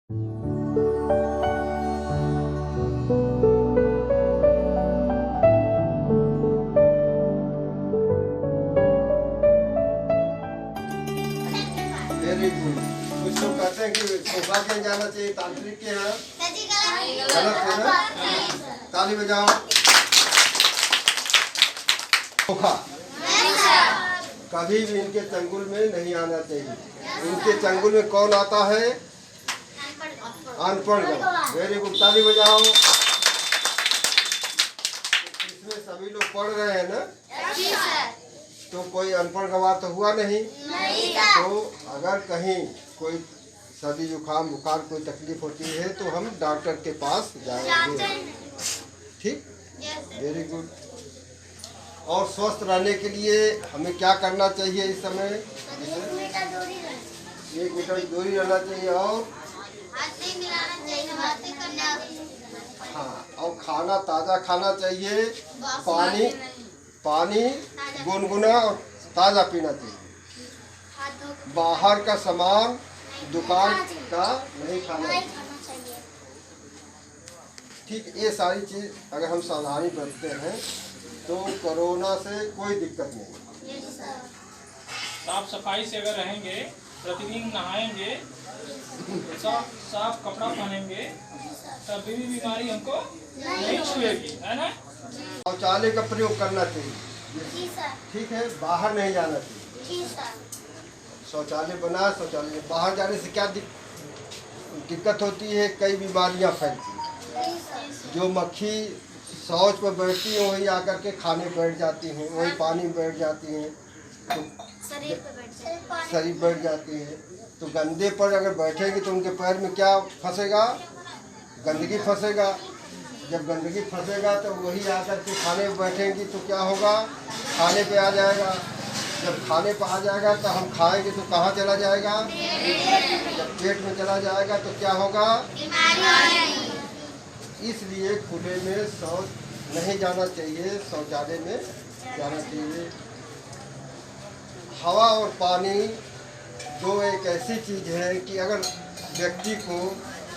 Very good. कुछ लोग कहते हैं कि सोफा के जाना चाहिए, तांत्रिक के यहाँ गलत है ना? ताली बजाओ। सोफा कभी भी इनके चंगुल में नहीं आना चाहिए। इनके चंगुल में कौन आता है? अनपढ़। वेरी गुड, ताली बजाओ। इसमें सभी लोग पढ़ रहे हैं ना? तो कोई अनपढ़ गवार तो हुआ नहीं। तो अगर कहीं कोई सर्दी जुकाम बुखार कोई तकलीफ होती है तो हम डॉक्टर के पास जाएंगे। ठीक, वेरी गुड। और स्वस्थ रहने के लिए हमें क्या करना चाहिए इस समय? 1 मीटर दूरी रहना चाहिए और हाँ, और खाना ताज़ा खाना चाहिए। पानी गुनगुना और ताज़ा पीना चाहिए। बाहर का सामान दुकान का नहीं खाना चाहिए। ठीक, ये सारी चीज़ अगर हम सावधानी बरतते हैं तो कोरोना से कोई दिक्कत नहीं। साफ सफाई से अगर रहेंगे, प्रतिदिन नहाएंगे, साफ कपड़ा पहनेंगे, तभी भी बीमारी हमको नहीं छुएगी, है ना? शौचालय का प्रयोग करना चाहिए। ठीक है, बाहर नहीं जाना चाहिए। शौचालय बना, शौचालय बाहर जाने से क्या दिक्कत होती है? कई बीमारियां फैलती हैं। जो मक्खी शौच पर बैठती हैं वही आकर के खाने बैठ जाती हैं, वही पानी में बैठ जाती हैं, तो शरीर बैठ जाती है। तो गंदे पर अगर बैठेगी तो उनके पैर में क्या फंसेगा? गंदगी फंसेगा। जब गंदगी फंसेगा तो वही आकर के खाने में बैठेंगी तो क्या होगा? खाने पे आ जाएगा। जब खाने पे आ जाएगा तो हम खाएंगे तो कहाँ चला जाएगा? जब पेट में चला जाएगा तो क्या होगा? इसलिए खुले में शौच नहीं जाना चाहिए, शौचालय में जाना चाहिए। हवा और पानी दो एक ऐसी चीज़ है कि अगर व्यक्ति को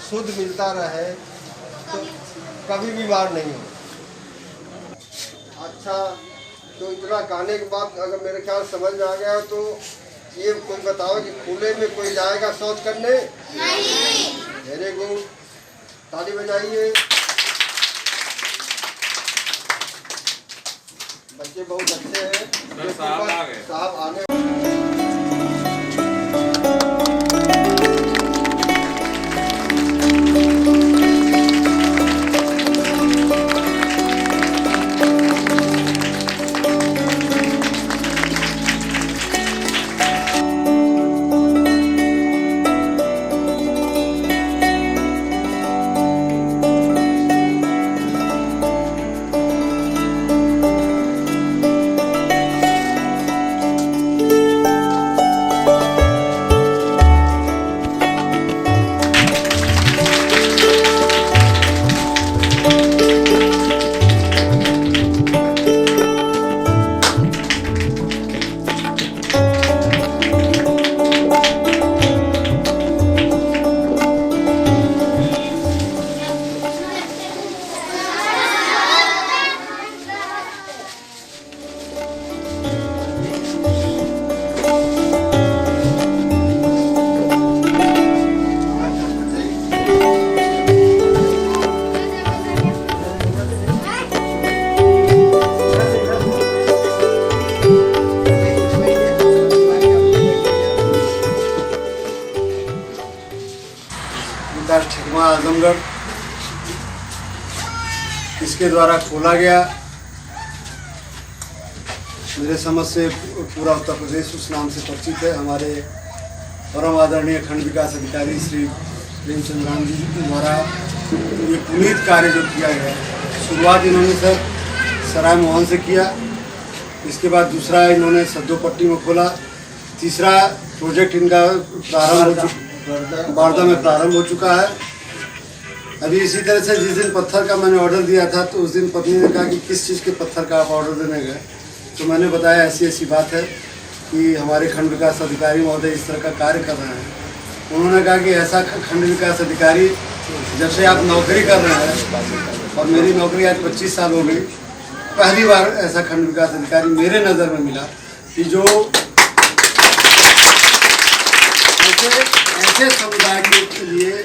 शुद्ध मिलता रहे तो कभी बीमार नहीं हो। अच्छा, तो इतना कहने के बाद अगर मेरे ख्याल समझ में आ गया तो ये कोई बताओ कि खुले में कोई जाएगा शौच करने? नहीं। वेरी गुड, ताली बजाइए। बच्चे बहुत अच्छे हैं। साहब आने आजमगढ़ इसके द्वारा खोला गया। मेरे समझ से पूरा उत्तर प्रदेश उस नाम से परिचित है। हमारे परम आदरणीय खंड विकास अधिकारी श्री प्रेमचंद राम जी के द्वारा ये पुनीत कार्य जो किया गया, शुरुआत इन्होंने सर सराय मोहन से किया, इसके बाद दूसरा इन्होंने सद्दोपट्टी में खोला, तीसरा प्रोजेक्ट इनका प्रारंभ हो चुका, बारदा में प्रारंभ हो चुका है। अभी इसी तरह से जिस दिन पत्थर का मैंने ऑर्डर दिया था तो उस दिन पत्नी ने कहा कि किस चीज़ के पत्थर का आप ऑर्डर देने गए, तो मैंने बताया ऐसी ऐसी बात है कि हमारे खंड विकास अधिकारी महोदय इस तरह का कार्य कर रहे हैं, उन्होंने कहा कि ऐसा खंड विकास अधिकारी जब से आप नौकरी कर रहे हैं, और मेरी नौकरी आज 25 साल हो गई, पहली बार ऐसा खंड विकास अधिकारी मेरे नज़र में मिला कि जो ऐसे समुदाय के लिए,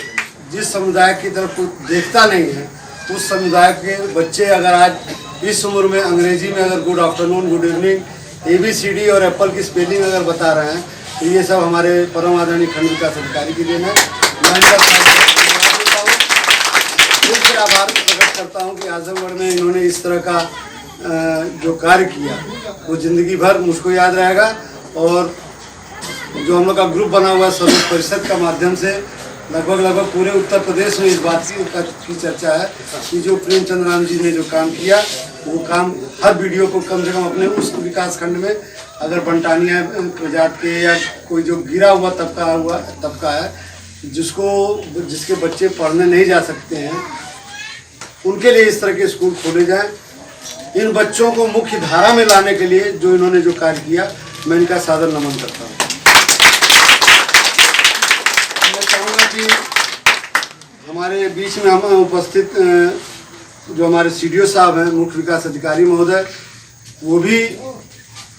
जिस समुदाय की तरफ कोई देखता नहीं है, उस समुदाय के बच्चे अगर आज इस उम्र में अंग्रेजी में अगर good afternoon, good evening, ABCD और एप्पल की स्पेलिंग अगर बता रहे हैं, तो ये सब हमारे परम आदरणीय खंड विकास अधिकारी की देन है। मैं इनका फिर से आभार प्रकट करता हूँ कि आजमगढ़ में इन्होंने इस तरह का जो कार्य किया वो ज़िंदगी भर मुझको याद रहेगा। और जो हम लोग का ग्रुप बना हुआ है सर्वोच्च परिषद का माध्यम से, लगभग पूरे उत्तर प्रदेश में इस बात की चर्चा है कि जो प्रेमचंद राम जी ने जो काम किया, वो काम हर वीडियो को कम से कम अपने उस विकास खंड में अगर बंटानिया प्रजात के या कोई जो गिरा हुआ तबका है जिसके बच्चे पढ़ने नहीं जा सकते हैं, उनके लिए इस तरह के स्कूल खोले जाएं। इन बच्चों को मुख्य धारा में लाने के लिए जो इन्होंने जो कार्य किया, मैं इनका सादर नमन करता हूँ। मैं चाहूँगा कि हमारे बीच में हम उपस्थित जो हमारे CDO साहब हैं, मुख्य विकास अधिकारी महोदय, वो भी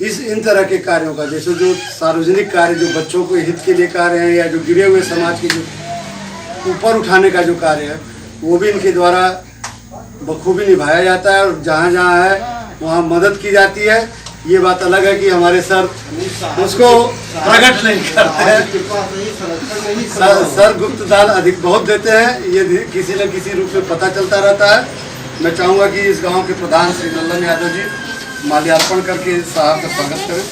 इन तरह के कार्यों का, जैसे जो सार्वजनिक कार्य जो बच्चों को हित के लिए कार्य हैं या जो गिरे हुए समाज के जो ऊपर उठाने का जो कार्य है, वो भी इनके द्वारा बखूबी निभाया जाता है और जहाँ जहाँ है वहाँ मदद की जाती है। ये बात अलग है कि हमारे सर उसको प्रकट नहीं करते हैं। सर गुप्त दान अधिक बहुत देते हैं, ये किसी न किसी रूप में पता चलता रहता है। मैं चाहूँगा कि इस गांव के प्रधान श्री लल्लन यादव जी माल्यार्पण करके साहब का स्वागत करें।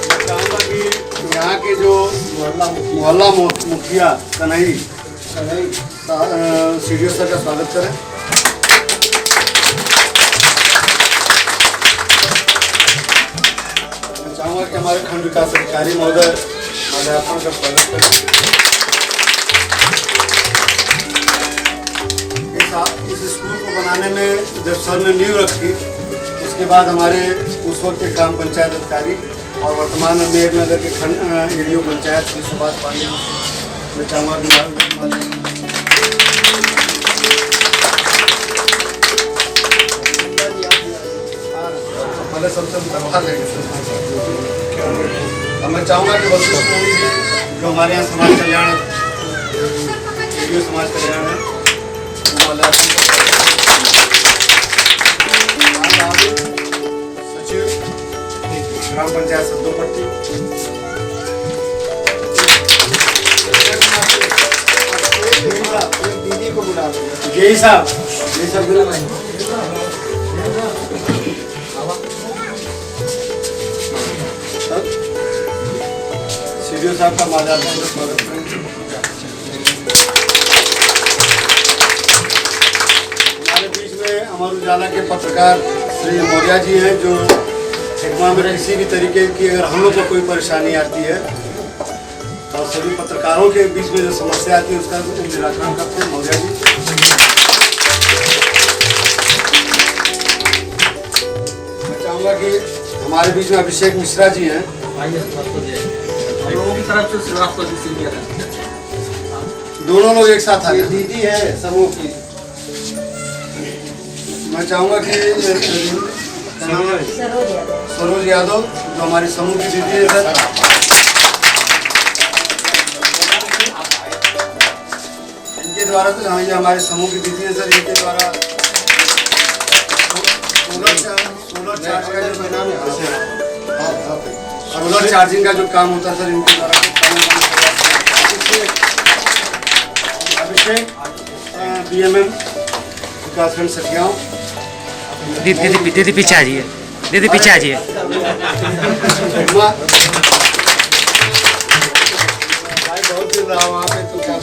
मैं चाहूँगा कि यहाँ के जो मोहल्ला मुखिया कन्हई CDO सर का स्वागत करें। मैं चाहूँगा कि हमारे खंड विकास अधिकारी महोदय माल्यार्पण का स्वागत करें। इस स्कूल को बनाने में जब सर ने नींव रखी, उसके बाद हमारे उस वक्त के ग्राम पंचायत अधिकारी और वर्तमान में मेयर नगर के खंड ADO पंचायत श्री सुभाष पांडे, मैं चाहूँगा कि पहले सबसे दरबार लेंगे। अब मैं चाहूँगा कि वशिष्ठ मोदी जी जो हमारे यहाँ समाज कल्याण ADO समाज कल्याण है, सचिव ग्राम पंचायत सद्दोपट्टी, दीदी को बुला यही साहब CDO साहब का माल्यार्पण का स्वागत करें। हमारे बीच में अमर उजाला के पत्रकार श्री मौर्या जी हैं, जो हिकमा में किसी भी तरीके की अगर हम लोग को कोई परेशानी आती है और सभी पत्रकारों के बीच में जो समस्या आती है उसका निराकरण करते हैं मौर्या जी। मैं चाहूँगा कि हमारे बीच में अभिषेक मिश्रा जी हैं, हम लोगों की तरफ से श्रीवास्तव जी सीनियर है। दोनों लोग एक साथ आए। दीदी है समूह की। मैं चाहूँगा कि सरोज यादव जो हमारी समूह की दीदी है सर, इनके द्वारा तो हाँ, ये हमारे समूह की दीदी है सर, इनके द्वारा सोलर चार्जिंग का जो काम होता है सर, इनके द्वारा अभिषेक BMM विकासखंड सखियाओं। दीदी पीछे आ जाइए, दीदी पीछे आ जाइए। भाई बहुत दिन रहा वहाँ पे तो क्या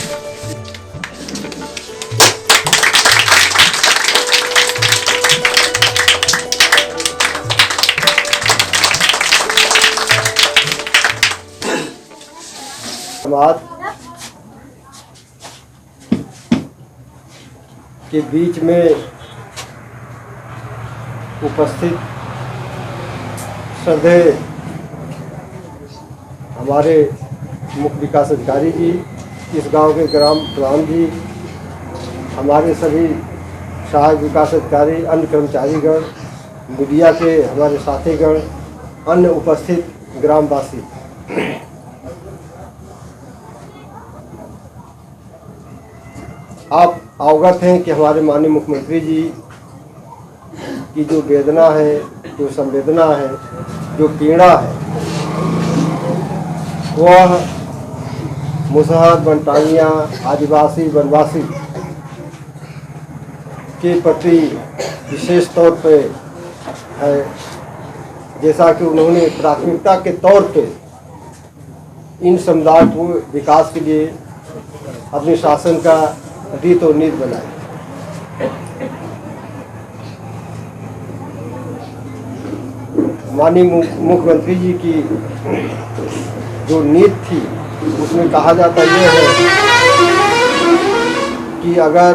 समाज के बीच में उपस्थित श्रद्धेय हमारे मुख्य विकास अधिकारी जी, इस गांव के ग्राम प्रधान जी, हमारे सभी सहायक विकास अधिकारी, अन्य कर्मचारीगण, मीडिया के हमारे साथीगण, अन्य उपस्थित ग्रामवासी, आप अवगत हैं कि हमारे माननीय मुख्यमंत्री जी की जो वेदना है, जो संवेदना है, जो पीड़ा है, वह मुसहर, बनटांगिया, आदिवासी, वनवासी के प्रति विशेष तौर पे है। जैसा कि उन्होंने प्राथमिकता के तौर पे इन समुदाय को विकास के लिए अपने शासन का रीत और नीति बनाई। माननीय मुख्यमंत्री जी की जो नीति थी उसमें कहा जाता यह है कि अगर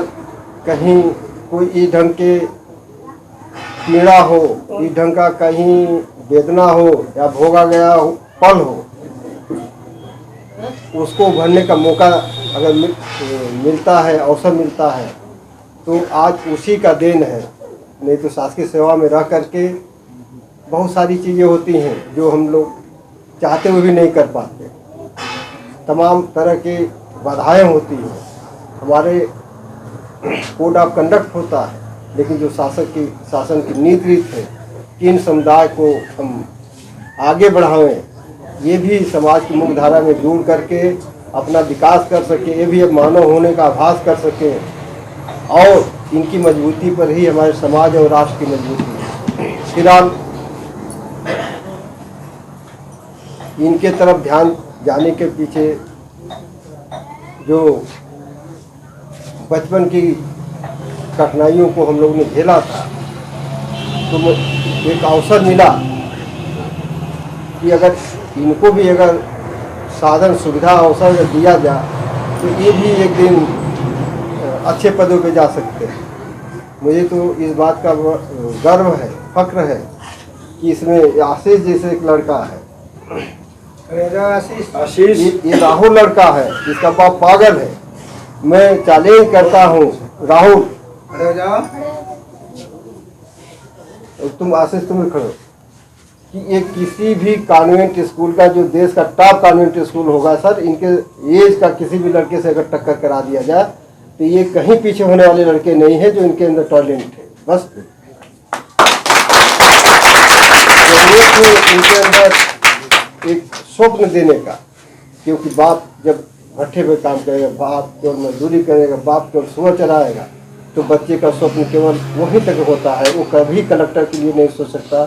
कहीं कोई इस ढंग के पीड़ा हो, इस ढंग का कहीं वेदना हो या भोगा गया हो, पल हो, उसको भरने का मौका अगर मिलता है, अवसर मिलता है, तो आज उसी का देन है। नहीं तो शासकीय सेवा में रह करके बहुत सारी चीज़ें होती हैं जो हम लोग चाहते हुए भी नहीं कर पाते। तमाम तरह की बाधाएं होती हैं, हमारे कोड ऑफ कंडक्ट होता है, लेकिन जो शासन की नीति रीत है कि इन समुदाय को हम आगे बढ़ावें, ये भी समाज की मुख्य धारा में जुड़ करके अपना विकास कर सके, ये भी एक मानव होने का आभास कर सके, और इनकी मजबूती पर ही हमारे समाज और राष्ट्र की मजबूती है। फिलहाल इनके तरफ ध्यान जाने के पीछे जो बचपन की कठिनाइयों को हम लोगों ने झेला था, तो एक अवसर मिला कि अगर इनको भी अगर साधन सुविधा अवसर दिया जाए तो ये भी एक दिन अच्छे पदों पे जा सकते हैं। मुझे तो इस बात का गर्व है, फक्र है कि इसमें आशीष जैसे एक लड़का है, आशीष, ये राहुल लड़का है, इसका बाप पागल है। मैं चैलेंज करता हूँ राहुल, तुम आशीष तुम खड़ो, कि ये किसी भी कॉन्वेंट स्कूल का, जो देश का टॉप कॉन्वेंट स्कूल होगा सर, इनके एज का किसी भी लड़के से अगर टक्कर करा दिया जाए तो ये कहीं पीछे होने वाले लड़के नहीं हैं जो इनके अंदर टैलेंट है। बस इनके अंदर एक स्वप्न देने का, क्योंकि बाप जब भट्ठे पे काम करेगा, बाप केवल मजदूरी करेगा, बाप केवल सुबह चलाएगा, तो बच्चे का स्वप्न केवल वहीं तक होता है। वो कभी कलेक्टर के लिए नहीं सोच सकता,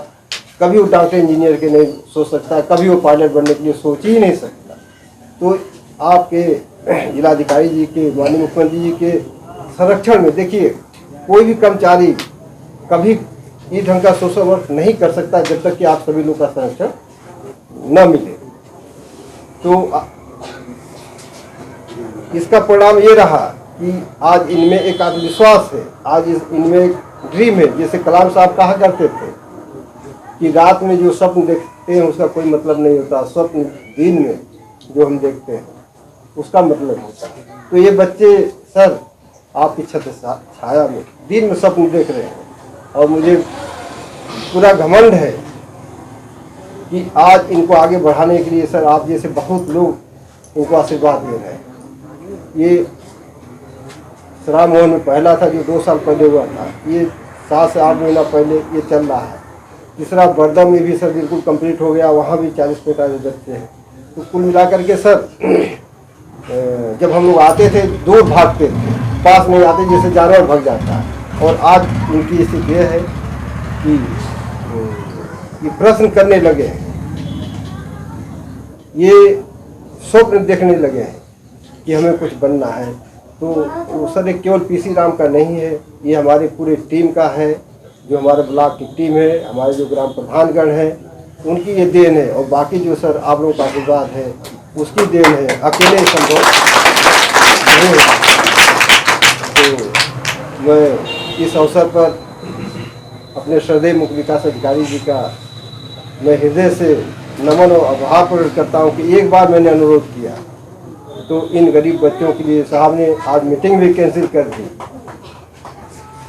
कभी वो डॉक्टर इंजीनियर के नहीं सोच सकता, कभी वो पायलट बनने के लिए सोच ही नहीं सकता। तो आपके जिलाधिकारी जी के, माननीय मुख्यमंत्री जी के संरक्षण में देखिए, कोई भी कर्मचारी कभी इस ढंग का सोशल वर्क नहीं कर सकता जब तक कि आप सभी लोग का संरक्षण न मिले। तो इसका परिणाम ये रहा कि आज इनमें एक आत्मविश्वास है, आज इनमें एक ड्रीम है। जैसे कलाम साहब कहा करते थे कि रात में जो स्वप्न देखते हैं उसका कोई मतलब नहीं होता, स्वप्न दिन में जो हम देखते हैं उसका मतलब होता है। तो ये बच्चे सर आपकी छत छाया में दिन में स्वप्न देख रहे हैं, और मुझे पूरा घमंड है कि आज इनको आगे बढ़ाने के लिए सर आप जैसे बहुत लोग इनको आशीर्वाद दे रहे हैं। ये राम मोहन में पहला था जो 2 साल पहले हुआ था, ये 7 से 8 महीना पहले ये चल रहा है। तीसरा बर्दा में भी सर बिल्कुल कंप्लीट हो गया, वहाँ भी 40-45 बच्चे हैं। तो कुल मिलाकर के सर जब हम लोग आते थे दूर भागते थे, पास नहीं आते, जैसे जानवर भाग जाता है। और आज उनकी स्थिति यह है कि ये प्रश्न करने लगे हैं, ये स्वप्न देखने लगे हैं कि हमें कुछ बनना है। तो सर एक केवल पीसी राम का नहीं है, ये हमारी पूरी टीम का है, जो हमारे ब्लॉक की टीम है, हमारे जो ग्राम प्रधानगण हैं, उनकी ये देन है। और बाकी जो सर आप लोगों का आशीर्वाद है उसकी देन है, अकेले संभव नहीं है। तो मैं इस अवसर पर अपने श्रद्धेय मुख्य विकास अधिकारी जी का मैं हृदय से नमन और आभार प्रकट करता हूँ कि एक बार मैंने अनुरोध किया तो इन गरीब बच्चों के लिए साहब ने आज मीटिंग भी कैंसिल कर दी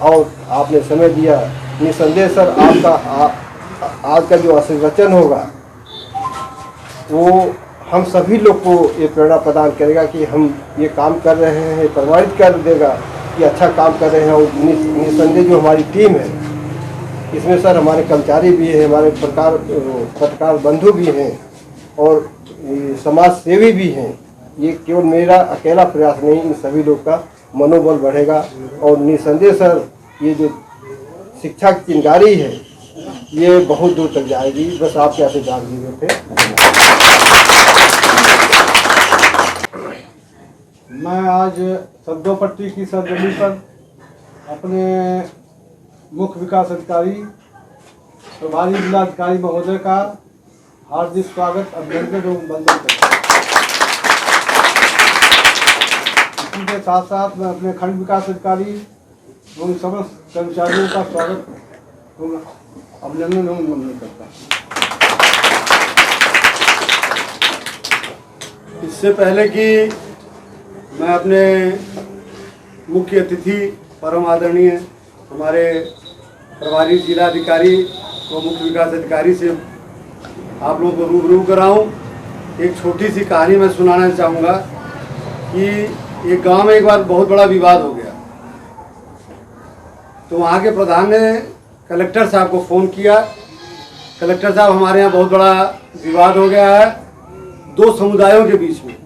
और आपने समय दिया। निसंदेह सर आपका आज का जो आशीर्वचन होगा वो हम सभी लोग को ये प्रेरणा प्रदान करेगा कि हम ये काम कर रहे हैं, प्रमाणित कर देगा कि अच्छा काम कर रहे हैं। और निसंदेह जो हमारी टीम है इसमें सर हमारे कर्मचारी भी हैं, हमारे पत्रकार बंधु भी हैं और समाज सेवी भी हैं। ये केवल मेरा अकेला प्रयास नहीं, इन सभी लोग का मनोबल बढ़ेगा और निसंदेह सर ये जो शिक्षा की चिंगारी है ये बहुत दूर तक जाएगी। बस आपके आशीर्वाद दिए थे। मैं आज सद्दोपट्टी की सरजमी पर अपने मुख्य विकास अधिकारी प्रभारी जिलाधिकारी महोदय का हार्दिक स्वागत, अभिनंदन एवं वंदन करता हूँ। इसी के साथ साथ मैं अपने खंड विकास अधिकारी एवं समस्त कर्मचारियों का स्वागत एवं अभिनंदन एवं वंदन करता हूँ। इससे पहले कि मैं अपने मुख्य अतिथि परम आदरणीय हमारे प्रभारी जिलाधिकारी व मुख्य विकास अधिकारी से आप लोगों को रूबरू कराऊं, एक छोटी सी कहानी मैं सुनाना चाहूँगा कि एक गांव में एक बार बहुत बड़ा विवाद हो गया। तो वहाँ के प्रधान ने कलेक्टर साहब को फ़ोन किया, कलेक्टर साहब हमारे यहाँ बहुत बड़ा विवाद हो गया है दो समुदायों के बीच में।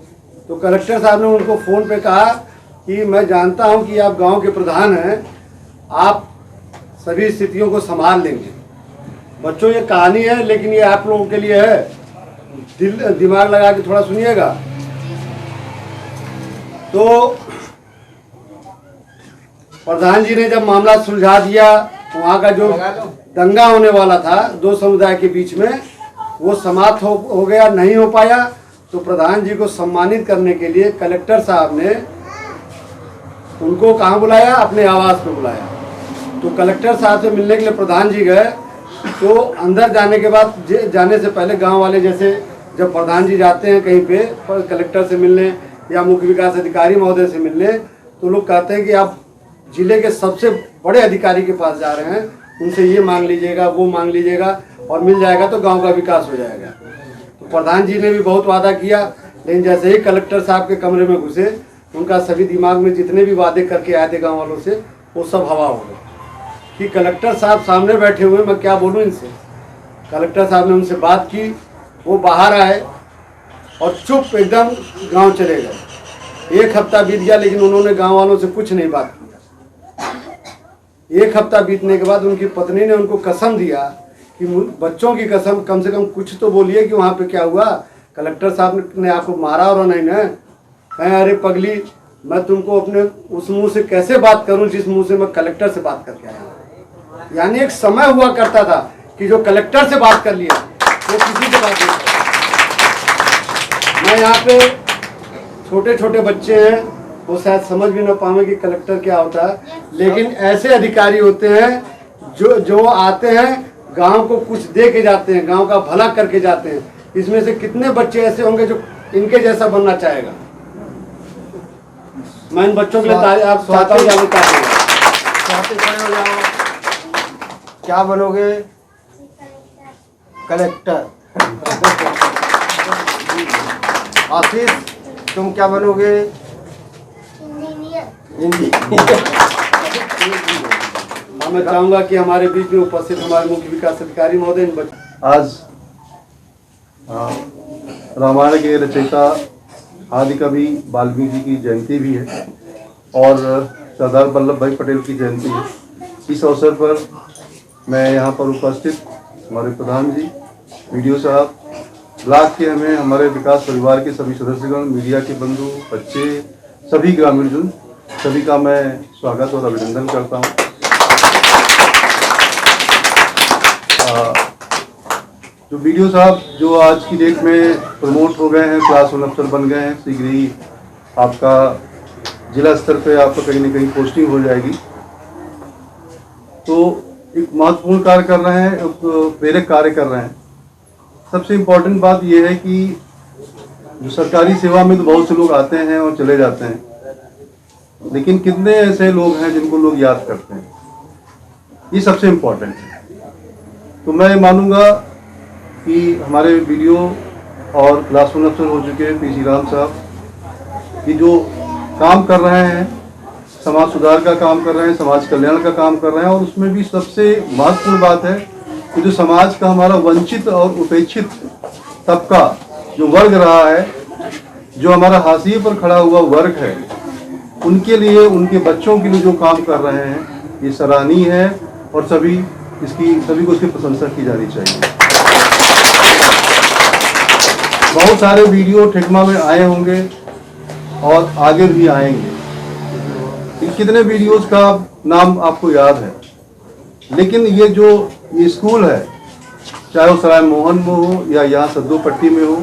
तो कलेक्टर साहब ने उनको फ़ोन पे कहा कि मैं जानता हूं कि आप गांव के प्रधान हैं, आप सभी स्थितियों को संभाल लेंगे। बच्चों ये कहानी है लेकिन ये आप लोगों के लिए है, दिमाग लगा के थोड़ा सुनिएगा। तो प्रधान जी ने जब मामला सुलझा दिया, वहाँ का जो दंगा होने वाला था दो समुदाय के बीच में वो समाप्त हो गया, नहीं हो पाया। तो प्रधान जी को सम्मानित करने के लिए कलेक्टर साहब ने उनको कहाँ बुलाया, अपने आवास पे बुलाया। तो कलेक्टर साहब से मिलने के लिए प्रधान जी गए। तो अंदर जाने के बाद जाने से पहले गांव वाले जैसे जब प्रधान जी जाते हैं कहीं पे कलेक्टर से मिलने या मुख्य विकास अधिकारी महोदय से मिलने, तो लोग कहते हैं कि आप जिले के सबसे बड़े अधिकारी के पास जा रहे हैं, उनसे ये मांग लीजिएगा, वो मांग लीजिएगा और मिल जाएगा तो गाँव का विकास हो जाएगा। तो प्रधान जी ने भी बहुत वादा किया, लेकिन जैसे ही कलेक्टर साहब के कमरे में घुसे उनका सभी दिमाग में जितने भी वादे करके आए थे गांव वालों से वो सब हवा हो गए कि कलेक्टर साहब सामने बैठे हुए, मैं क्या बोलूं इनसे। कलेक्टर साहब ने उनसे बात की, वो बाहर आए और चुप एकदम गांव चले गए। एक हफ्ता बीत गया लेकिन उन्होंने गांव वालों से कुछ नहीं बात किया। एक हफ्ता बीतने के बाद उनकी पत्नी ने उनको कसम दिया कि बच्चों की कसम कम से कम कुछ तो बोलिए कि वहाँ पे क्या हुआ, कलेक्टर साहब ने आपको मारा और नहीं ना। कहें अरे पगली, मैं तुमको अपने उस मुंह से कैसे बात करूं जिस मुंह से मैं कलेक्टर से बात करके आया। यानी एक समय हुआ करता था कि जो कलेक्टर से बात कर लिया वो किसी से बात नहीं करता। मैं यहाँ पे छोटे छोटे बच्चे हैं, वो शायद समझ भी ना पावे कि कलेक्टर क्या होता है, लेकिन ऐसे अधिकारी होते हैं जो आते हैं गांव को कुछ दे के जाते हैं, गांव का भला करके जाते हैं। इसमें से कितने बच्चे ऐसे होंगे जो इनके जैसा बनना चाहेगा। मैं इन बच्चों के लिए आप चाहता हूँ क्या बनोगे? कलेक्टर। आशीष तुम क्या बनोगे? इंजीनियर। मैं चाहूँगा कि हमारे बीच में उपस्थित हमारे मुख्य विकास अधिकारी महोदय आज रामायण के रचयिता आदि कवि वाल्मीकि जी की जयंती भी है और सरदार वल्लभ भाई पटेल की जयंती है। इस अवसर पर मैं यहाँ पर उपस्थित हमारे प्रधान जी, वीडियो साहब, ब्लॉक के हमारे विकास परिवार के सभी सदस्यगण, मीडिया के बंधु, बच्चे, सभी ग्रामीणजन, सभी का मैं स्वागत और अभिनंदन करता हूँ। जो वीडियो साहब जो आज की डेट में प्रमोट हो गए हैं, क्लास 1 अफसर बन गए हैं, शीघ्र ही आपका जिला स्तर पे आपका कहीं ना कहीं पोस्टिंग हो जाएगी। तो एक महत्वपूर्ण कार्य कर रहे हैं, एक प्रेरक कार्य कर रहे हैं। सबसे इम्पोर्टेंट बात यह है कि जो सरकारी सेवा में तो बहुत से लोग आते हैं और चले जाते हैं, लेकिन कितने ऐसे लोग हैं जिनको लोग याद करते हैं, ये सबसे इम्पोर्टेंट है। तो मैं मानूंगा कि हमारे वीडियो और क्लास 1 अफसर हो चुके पीसी राम साहब, कि जो काम कर रहे हैं, समाज सुधार का काम कर रहे हैं, समाज कल्याण का काम कर रहे हैं, और उसमें भी सबसे महत्वपूर्ण बात है कि जो समाज का हमारा वंचित और उपेक्षित तबका जो वर्ग रहा है, जो हमारा हाशिए पर खड़ा हुआ वर्ग है, उनके लिए, उनके बच्चों के लिए जो काम कर रहे हैं, ये सराहनीय है और सभी को इसकी प्रशंसा की जानी चाहिए। बहुत सारे वीडियो ठेकमा में आए होंगे और आगे भी आएंगे। कितने वीडियोस का नाम आपको याद है, लेकिन ये स्कूल है, चाहे वो सराय मोहन में हो या यहाँ सद्दोपट्टी में हो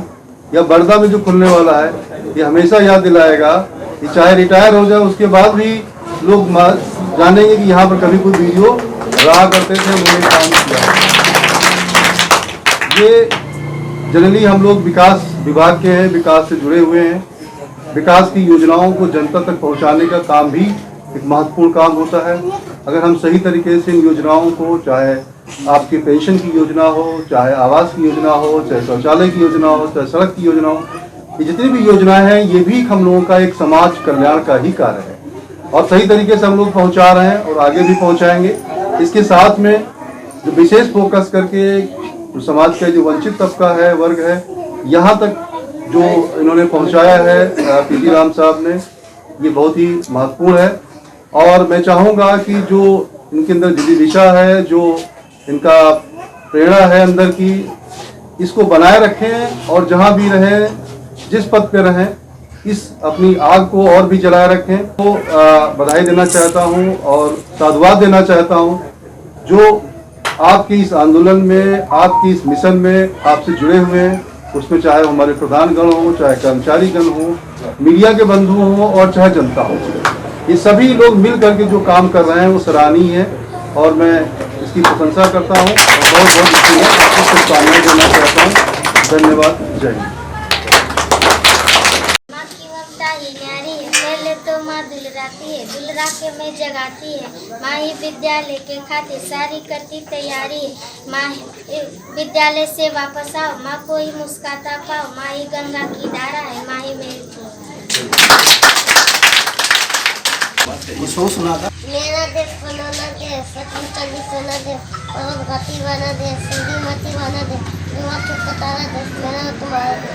या बड़दा में जो खुलने वाला है, ये हमेशा याद दिलाएगा कि चाहे रिटायर हो जाए उसके बाद भी लोग जानेंगे कि यहाँ पर कभी कोई वीडियो रहा करते थे, उन्होंने काम किया। ये जनरली हम लोग विकास विभाग के हैं, विकास से जुड़े हुए हैं। विकास की योजनाओं को जनता तक पहुंचाने का काम भी एक महत्वपूर्ण काम होता है। अगर हम सही तरीके से इन योजनाओं को, चाहे आपके पेंशन की योजना हो, चाहे आवास की योजना हो, चाहे शौचालय की योजना हो, चाहे सड़क की योजना हो, ये जितनी भी योजनाएं हैं, ये भी हम लोगों का एक समाज कल्याण का ही कार्य है और सही तरीके से हम लोग पहुंचा रहे हैं और आगे भी पहुंचाएंगे। इसके साथ में जो विशेष फोकस करके जो समाज का जो वंचित तबका है, वर्ग है, यहाँ तक जो इन्होंने पहुंचाया है पीसी राम साहब ने, ये बहुत ही महत्वपूर्ण है। और मैं चाहूँगा कि जो इनके अंदर दिशा है, जो इनका प्रेरणा है अंदर की, इसको बनाए रखें और जहाँ भी रहें, जिस पद पे रहें, इस अपनी आग को और भी जलाए रखें। तो बधाई देना चाहता हूँ और साधुवाद देना चाहता हूँ जो आपके इस आंदोलन में, आपकी इस मिशन में आपसे जुड़े हुए हैं, उसमें चाहे हमारे प्रधानगण हो, चाहे कर्मचारीगण हो, मीडिया के बंधु हो और चाहे जनता हो, ये सभी लोग मिल करके जो काम कर रहे हैं वो सराहनीय है और मैं इसकी प्रशंसा करता हूँ और बहुत बहुत शुभकामनाएं देना चाहता हूँ। धन्यवाद। जय हिंद। पहले तो माँ दुलराती है, दुलरा के मैं जगाती है। माँ ही विद्यालय के खातिर सारी करती तैयारी है। माँ विद्यालय से वापस आओ, माँ को ही मुस्काता पाओ। माँ ही गंगा की धारा है, माँ ही मेरी मेरा देश बनाना दे, सचिन बना दे, घाटी बना दे, सीधी मती बना दे, दिमाग के कतारा दे, मेरा तुम्हारा दे।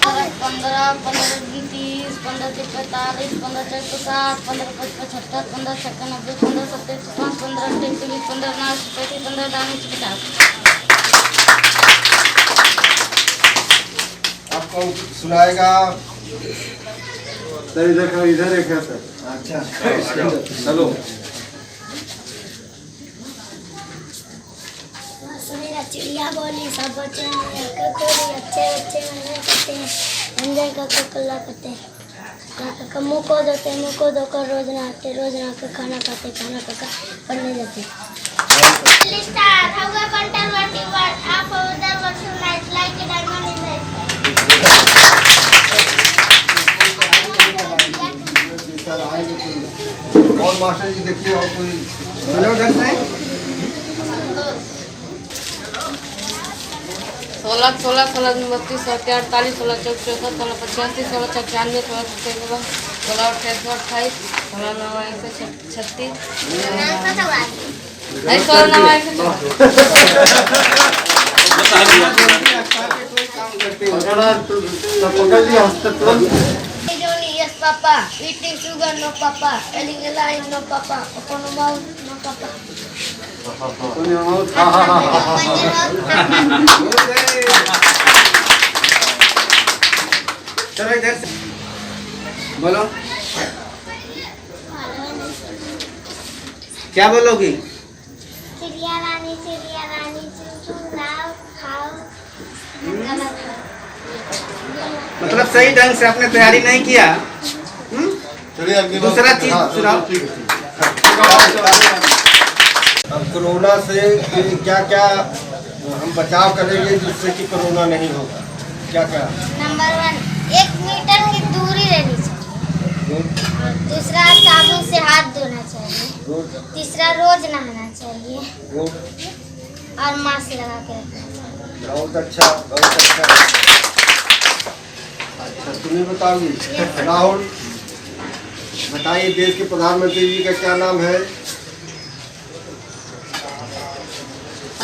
15, 15 30, 15 45, 15 60, 15 75, 15 96, 15 70, 15 38, 15 39, 15 40, 50। आपको सुनाएगा सर इधर एक है सर। अच्छा, हेलो। चिड़िया बोली सब बच्चे अच्छे करते हैं, एंजॉय करके कल्ला करते हैं। मुँह को धोकर रोज नहाते खाना खाकर पढ़ने जाते। और मास्टर जी देखिए, और कोई चलो घर से 16, 16, 16, 32, 48, 16, 64, 16, 85, 16, 96, 16, 17, 16, 28, 28, 16, 9, 36, Yes, Papa. Eating sugar, no, Papa. Telling a lie, no, Papa. Open a mouth, no, Papa. चलो इधर से बोलो, क्या बोलोगी? चिड़िया रानी चुन लाओ खाओ। मतलब सही ढंग से आपने तैयारी नहीं किया। चलिए दूसरा चीज सुनाओ। अब कोरोना से क्या क्या हम बचाव करेंगे जिससे कि कोरोना नहीं होगा? क्या क्या? नंबर 1, 1 मीटर की दूरी रहनी चाहिए। और दूसरा, साबुन से हाथ धोना चाहिए। तीसरा, रोज नहाना चाहिए। और मास्क लगा के रखना चाहिए। बहुत अच्छा, बहुत अच्छा। अच्छा, तुम्हें बताओगी? राहुल बताइए, देश के प्रधानमंत्री जी का क्या नाम है?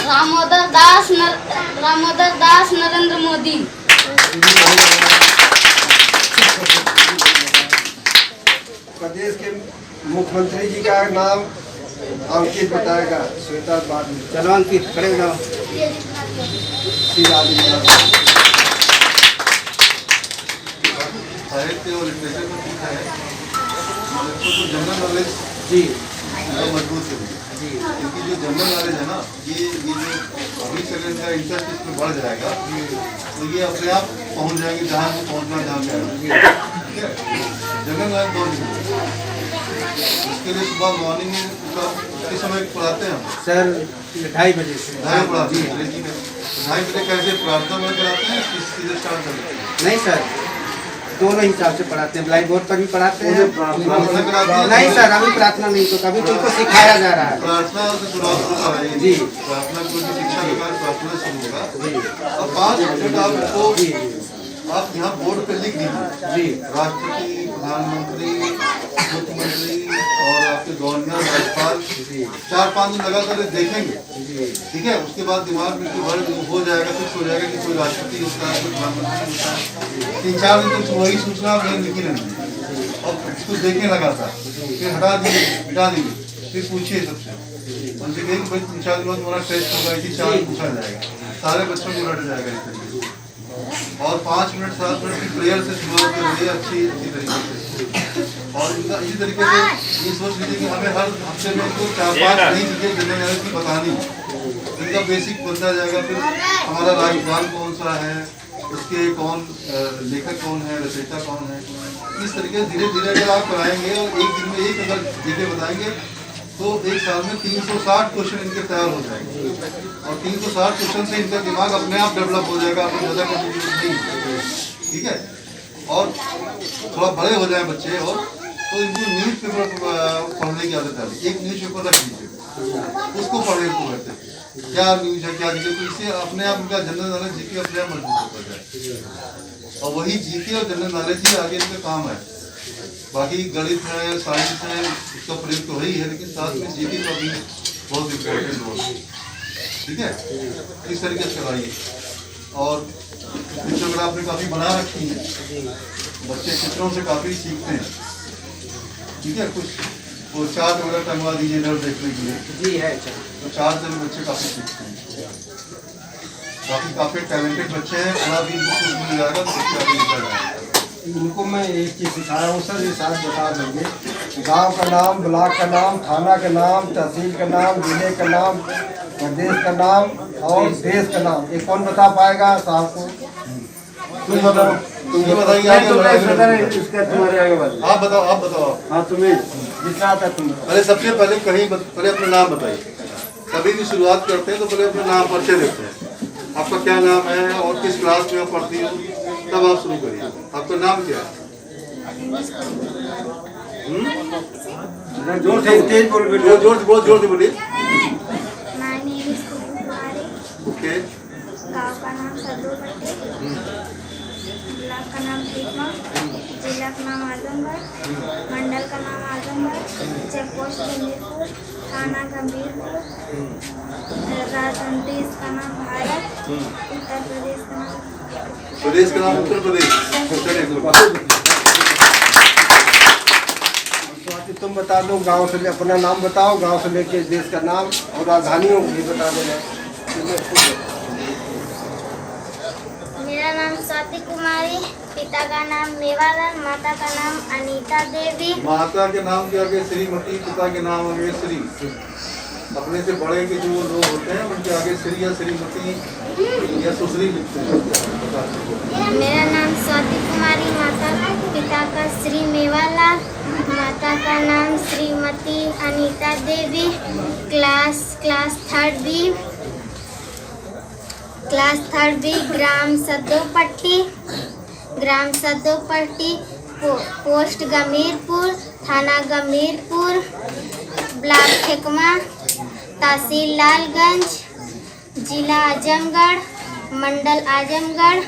रामोदर दास नरेंद्र मोदी। प्रदेश के मुख्यमंत्री जी का नाम अंकित बताएगा। श्वेता बाद में। चलो अंकित खड़े हो जाओ। साहित्य और लिटरेचर में पूछा है तो जनरल नॉलेज जी मजबूत है क्योंकि जो जनरल नॉलेज है ना ये जो 20 सेकंड का इंटरेस्ट इसमें बढ़ जाएगा तो ये अपने आप पहुंच जाएंगे जहाँ को पहुँचना जहाँ जाएगा। ठीक है, जनरल नॉलेज बहुत इसके लिए सुबह मॉर्निंग में किस समय पढ़ाते हैं हम? सर 2:30 बजे से 2:30 पढ़ाते हैं। 2:30 बजे कैसे प्रार्थना में कराते हैं सीधे स्टार्ट कर देते हैं? नहीं सर, दोनों हिसाब से पढ़ाते हैं। ब्लैक बोर्ड पर भी पढ़ाते हैं। प्रार्थना कराते हैं? नहीं सर, अभी प्रार्थना नहीं, तो कभी तुमको सिखाया जा रहा है। प्रार्थना से शुरुआत होता है जी। प्रार्थना को शिक्षा विभाग प्रार्थना शुरू होगा और 5 मिनट आपको आप यहाँ बोर्ड पे लिख दीजिए जी। राष्ट्रपति, प्रधानमंत्री, मुख्यमंत्री और आपके गवर्नर, राज्यपाल 4-5 दिन लगातार देखेंगे। ठीक है, उसके बाद दिमाग में वर्ड हो जाएगा, फिक्स हो जाएगा कि कोई राष्ट्रपति होता है, कोई प्रधानमंत्री होता है। 3-4 दिन तक वही सूचना लिखी रहेंगी और उसको देखने लगातार, फिर हटा देंगे, मिटा देंगे, फिर पूछिए सबसे उनसे कहें कि भाई 3-4 दिन बाद हमारा टेस्ट होगा, इसी 4 दिन पूछा जाएगा। सारे बच्चों को रट जाएगा इस तरीके से। और 5 मिनट 7 मिनट की प्रेयर से शुरुआत करेंगे अच्छी तरीके से। और इसी तरीके से ये सोच लीजिए कि हमें हर हफ्ते में तो 4-5 नई चीज़ें जनरल नॉलेज की बतानी, इनका बेसिक बनता जाएगा। फिर हमारा राजस्थान कौन सा है, उसके कौन लेखक कौन है, रचयिता कौन है, इस तरीके से धीरे धीरे अगर आप कराएंगे और एक दिन में एक अगर चीज़ें बताएंगे तो एक साल में 360 क्वेश्चन इनके तैयार हो जाएंगे और 360 क्वेश्चन से इनका दिमाग अपने आप डेवलप हो जाएगा, आपको ज़्यादा करने की जरूरत नहीं। ठीक है, और थोड़ा बड़े हो जाए बच्चे और तो इनको न्यूज़ पेपर पढ़ने की आदत है। एक न्यूज़ पेपर रख लीजिए, उसको पढ़ने को कहते हैं। क्या न्यूज़ है, क्या चीज़ें, तो इससे अपने आप उनका जनरल नॉलेज जीके अपने आप मजबूत होता जाए और वही जीके और जनरल नॉलेज ही आगे इनका काम है। बाकी गणित है, साइंस है, उसका प्रयोग तो वही है, लेकिन साथ में जीके का भी बहुत इम्पोर्टेंट रोल है। ठीक है, इस तरीके से कराइए। और चित्रकला आपने काफ़ी बना रखी है, बच्चे चित्रों से काफ़ी सीखते हैं। ठीक है, कुछ वो चार्ट वगैरह टंगवा दीजिए इधर देखने के लिए जी है। तो चार्ट से बच्चे काफ़ी सीखते हैं। बाकी काफ़ी टैलेंटेड बच्चे हैं, थोड़ा भी कुछ मिल जाएगा तो बच्चे आगे निकल जाएगा। इनको मैं एक चीज़ सिखाया हूँ सर, ये साथ बता देंगे। गांव का नाम, ब्लॉक का नाम, थाना का नाम, तहसील का नाम, जिले का नाम, प्रदेश का नाम और देश का नाम। ये कौन बता पाएगा साहब को? तुम बताओ, तुम बताइए। तुम्हारे आगे वाले आप बताओ। हाँ, तुम्हें जितना आता तुम। पहले सबसे पहले पहले अपना नाम बताइए। कभी भी शुरुआत करते हैं तो पहले अपना नाम परिचय देते हैं। आपका क्या नाम है और किस क्लास में आप पढ़ती हो, तब आप शुरू करिए। आपका नाम क्या है? जोर से तेज बोल, जोर से बोलिए। ओके। गाँव का नाम सदोपट्टी, ब्लॉक का नाम टीकमा, जिला का नाम आजमगढ़, मंडल का नाम आजमगढ़, चेक पोस्ट गंभीरपुर, थाना गंभीरपुर, देश का नाम भारत, उत्तर प्रदेश का नाम उत्तर प्रदेश। तुम बता दो, गांव से अपना नाम बताओ, गांव से लेके देश का नाम और राजधानियों भी बता देना। मेरा नाम स्वाति कुमारी, पिता का नाम मेवालाल, माता का नाम अनीता देवी। माता के नाम के आगे श्रीमती, पिता के नाम आगे श्री। अपने से बड़े के जो लोग होते हैं उनके आगे श्री या श्रीमती या सुश्री लिखते हैं। मेरा नाम स्वाति कुमारी, माता पिता का श्री मेवालाल, माता का नाम श्रीमती अनीता देवी, क्लास 3 बी, ग्राम सदोपट्टी, पोस्ट गमीरपुर, थाना गमीरपुर, ब्लॉक ठेकमा, तहसील लालगंज, जिला आजमगढ़, मंडल आजमगढ़,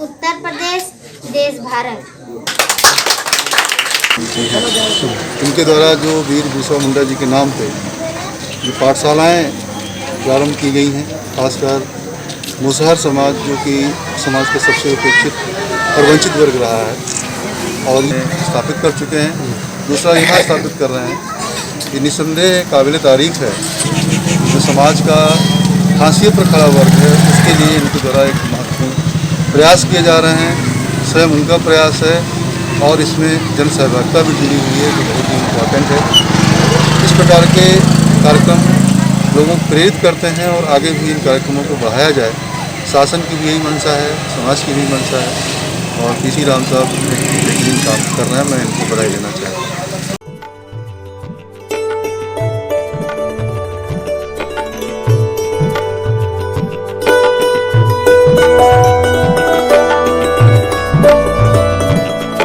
उत्तर प्रदेश, देश भारत। इनके द्वारा जो वीर बिरसा मुंडा जी के नाम पे जो पाठशालाएँ प्रारंभ की गई हैं, खासकर मुसहर समाज जो कि समाज का सबसे उपेक्षित और वंचित वर्ग रहा है और ये स्थापित कर चुके हैं। दूसरा यहाँ स्थापित कर रहे हैं। ये निस्संदेह काबिल तारीफ है। जो समाज का हाशिए पर खड़ा वर्ग है उसके लिए इनके द्वारा एक महत्वपूर्ण प्रयास किए जा रहे हैं। स्वयं उनका प्रयास है और इसमें जन सहभागिता भी जुड़ी हुई है जो बहुत ही इम्पोर्टेंट है। इस प्रकार के कार्यक्रम लोगों को प्रेरित करते हैं और आगे भी इन कार्यक्रमों को बढ़ाया जाए। शासन की भी यही मंशा है, समाज की भी मंशा है और पीसी राम साहब बेहतरीन काम कर रहे हैं। मैं इनको बधाई देना चाहता हूँ।